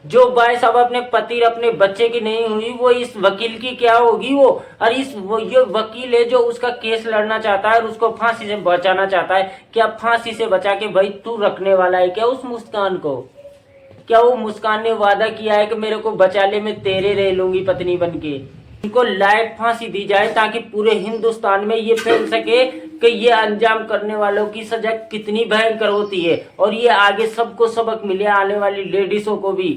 जो भाई साहब अपने पति अपने बच्चे की नहीं हुई, वो इस वकील की क्या होगी वो। और ये वकील है जो उसका केस लड़ना चाहता है और उसको फांसी से बचाना चाहता है। क्या फांसी से बचा के भाई तू रखने वाला है क्या उस मुस्कान को? क्या वो मुस्कान ने वादा किया है कि मेरे को बचा ले, मैं तेरे रह लूंगी पत्नी बन के? इनको लाइव फांसी दी जाए ताकि पूरे हिंदुस्तान में ये फैल सके कि ये अंजाम करने वालों की सजा कितनी भयंकर होती है, और ये आगे सबको सबक मिले, आने वाली लेडीजों को भी,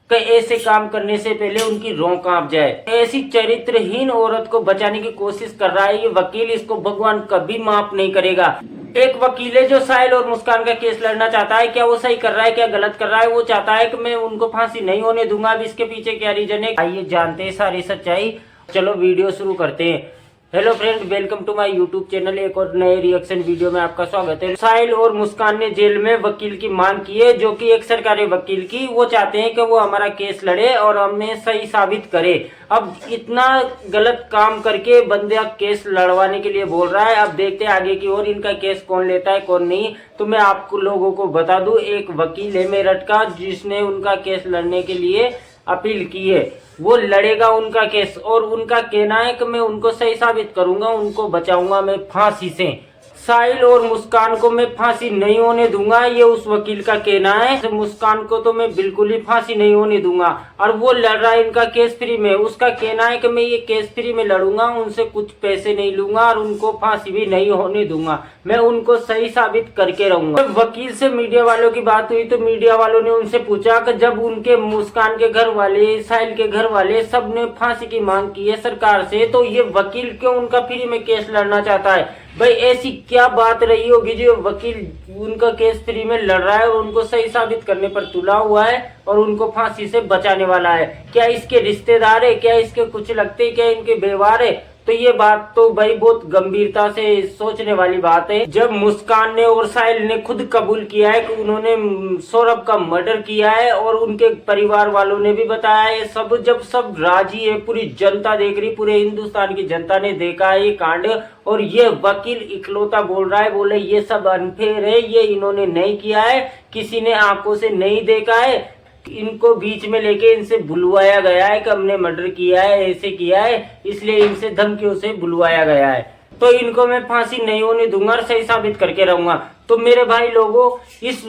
कि ऐसे काम करने से पहले उनकी रों कांप जाए। ऐसी चरित्रहीन औरत को बचाने की कोशिश कर रहा है ये वकील, इसको भगवान कभी माफ नहीं करेगा। एक वकील है जो साहिल और मुस्कान का केस लड़ना चाहता है। क्या वो सही कर रहा है, क्या गलत कर रहा है? वो चाहता है कि मैं उनको फांसी नहीं होने दूंगा। अब इसके पीछे क्या रीजन है, आइए जानते हैं सारी सच्चाई। चलो वीडियो शुरू करते हैं। Hello friend, welcome to my YouTube channel. एक और नए रिएक्शन वीडियो में आपका स्वागत है। साहिल और मुस्कान ने जेल में वकील की मांग की है, जो कि एक सरकारी वकील की। वो चाहते हैं कि वो हमारा केस लड़े और हमें सही साबित करे। अब इतना गलत काम करके बंदा केस लड़वाने के लिए बोल रहा है। अब देखते हैं आगे की ओर इनका केस कौन लेता है कौन नहीं। तो मैं आपको लोगों को बता दूं, एक वकील है मेरठ का जिसने उनका केस लड़ने के लिए अपील की है। वो लड़ेगा उनका केस और उनका कहना है कि मैं उनको सही साबित करूंगा, उनको बचाऊंगा मैं फांसी से। साहिल और मुस्कान को मैं फांसी नहीं होने दूंगा, ये उस वकील का कहना है। मुस्कान को तो मैं बिल्कुल ही फांसी नहीं होने दूंगा। और वो लड़ रहा है इनका केस फ्री में। उसका कहना है कि मैं ये केस फ्री में लड़ूंगा, उनसे कुछ पैसे नहीं लूंगा और उनको फांसी भी नहीं होने दूंगा, मैं उनको सही साबित करके रहूंगा। जब वकील से मीडिया वालों की बात हुई तो मीडिया वालों ने उनसे पूछा कि जब उनके मुस्कान के घर वाले, साहिल के घर वाले सब ने फांसी की मांग की है सरकार से, तो ये वकील क्यों उनका फ्री में केस लड़ना चाहता है? भाई ऐसी क्या बात रही होगी जो वकील उनका केस फ्री में लड़ रहा है और उनको सही साबित करने पर तुला हुआ है और उनको फांसी से बचाने वाला है? क्या इसके रिश्तेदार है, क्या इसके कुछ लगते, क्या इनके व्यवहार है? तो ये बात तो भाई बहुत गंभीरता से सोचने वाली बात है। जब मुस्कान ने और साहिल ने खुद कबूल किया है कि उन्होंने सौरभ का मर्डर किया है और उनके परिवार वालों ने भी बताया है सब, जब सब राजी है, पूरी जनता देख रही, पूरे हिंदुस्तान की जनता ने देखा है ये कांड, और ये वकील इकलौता बोल रहा है, बोले ये सब अनफेयर है, ये इन्होंने नहीं किया है, किसी ने आंखों से नहीं देखा है, इनको बीच में लेके इनसे बुलवाया गया है कि हमने मर्डर किया है, ऐसे किया है, इसलिए इनसे धमकियों से बुलवाया गया है। तो इनको मैं फांसी नहीं होने दूंगा और सही साबित करके रहूंगा। तो मेरे भाई लोगों, इस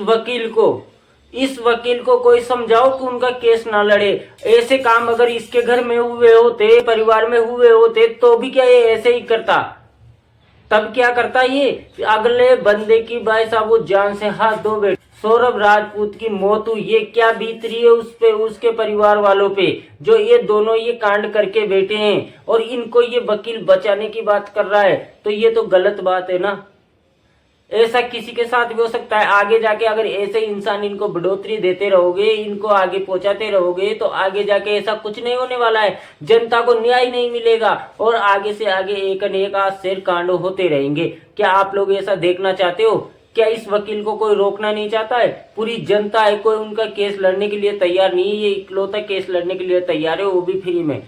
वकील को कोई समझाओ कि उनका केस ना लड़े। ऐसे काम अगर इसके घर में हुए होते, परिवार में हुए होते, तो भी क्या ये ऐसे ही करता? तब क्या करता ये? अगले बंदे की भाई साहब वो जान से हाथ धो बैठे। सौरभ राजपूत की मौत हुई, ये क्या बीत रही है उस पे, उसके परिवार वालों पे, जो ये दोनों ये कांड करके बैठे हैं, और इनको ये वकील बचाने की बात कर रहा है। तो ये तो गलत बात है ना। ऐसा किसी के साथ भी हो सकता है। आगे जाके अगर ऐसे इंसान इनको बढ़ोतरी देते रहोगे, इनको आगे पहुंचाते रहोगे, तो आगे जाके ऐसा कुछ नहीं होने वाला है। जनता को न्याय नहीं मिलेगा और आगे से आगे एक न एक आश्चर्य कांड होते रहेंगे। क्या आप लोग ऐसा देखना चाहते हो? क्या इस वकील को कोई रोकना नहीं चाहता है? पूरी जनता है, कोई उनका केस लड़ने के लिए तैयार नहीं है। ये इकलौता केस लड़ने के लिए तैयार है, वो भी फ्री में।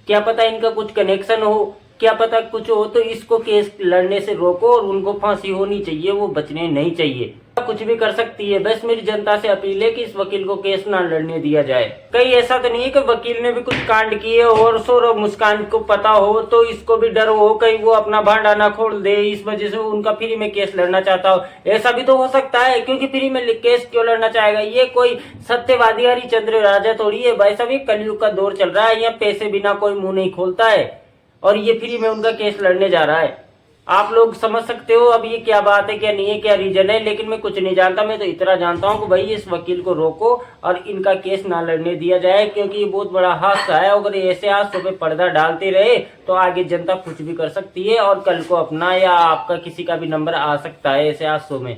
क्या पता इनका कुछ कनेक्शन हो, क्या पता कुछ हो, तो इसको केस लड़ने से रोको और उनको फांसी होनी चाहिए, वो बचने नहीं चाहिए। कुछ भी कर सकती है। बस मेरी जनता से अपील है कि इस वकील को केस ना लड़ने दिया जाए। कहीं ऐसा तो नहीं है कि वकील ने भी कुछ कांड किए और सौरभ मुस्कान को पता हो तो इसको भी डर हो कहीं वो अपना भांडा ना खोल दे, इस वजह से उनका फ्री में केस लड़ना चाहता हो। ऐसा भी तो हो सकता है, क्योंकि फ्री में केस क्यों लड़ना चाहेगा? ये कोई सत्यवादी हरिश्चंद्र राजा थोड़ी है भाई साहब। ये कलयुग का दौर चल रहा है, यहाँ पैसे बिना कोई मुंह नहीं खोलता है, और ये फ्री में उनका केस लड़ने जा रहा है। आप लोग समझ सकते हो अब ये क्या बात है, क्या नहीं है, क्या रीजन है। लेकिन मैं कुछ नहीं जानता, मैं तो इतना जानता हूँ कि भाई इस वकील को रोको और इनका केस ना लड़ने दिया जाए, क्योंकि ये बहुत बड़ा हादसा है। अगर ऐसे हादसों पे पर्दा डालते रहे तो आगे जनता कुछ भी कर सकती है, और कल को अपना या आपका किसी का भी नंबर आ सकता है ऐसे हादसों में।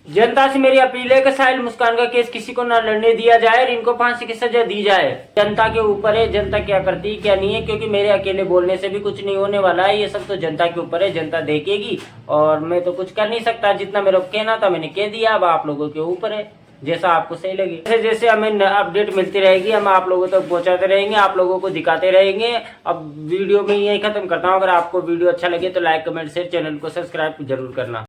जनता से मेरी अपील है कि साहिल मुस्कान का केस किसी को ना लड़ने दिया जाए और इनको फांसी की सजा दी जाए। जनता के ऊपर है, जनता क्या करती है क्या नहीं है, क्योंकि मेरे अकेले बोलने से भी कुछ नहीं होने वाला है। ये सब तो जनता के ऊपर है, जनता देखेगी, और मैं तो कुछ कर नहीं सकता। जितना मेरे को कहना था मैंने कह दिया, अब आप लोगों के ऊपर है, जैसा आपको सही लगे। जैसे जैसे हमें अपडेट मिलती रहेगी हम आप लोगों तक पहुंचाते रहेंगे, आप लोगों को दिखाते रहेंगे। अब वीडियो में यही खत्म करता हूँ। अगर आपको वीडियो अच्छा लगे तो लाइक कमेंट शेयर, चैनल को सब्सक्राइब जरूर करना।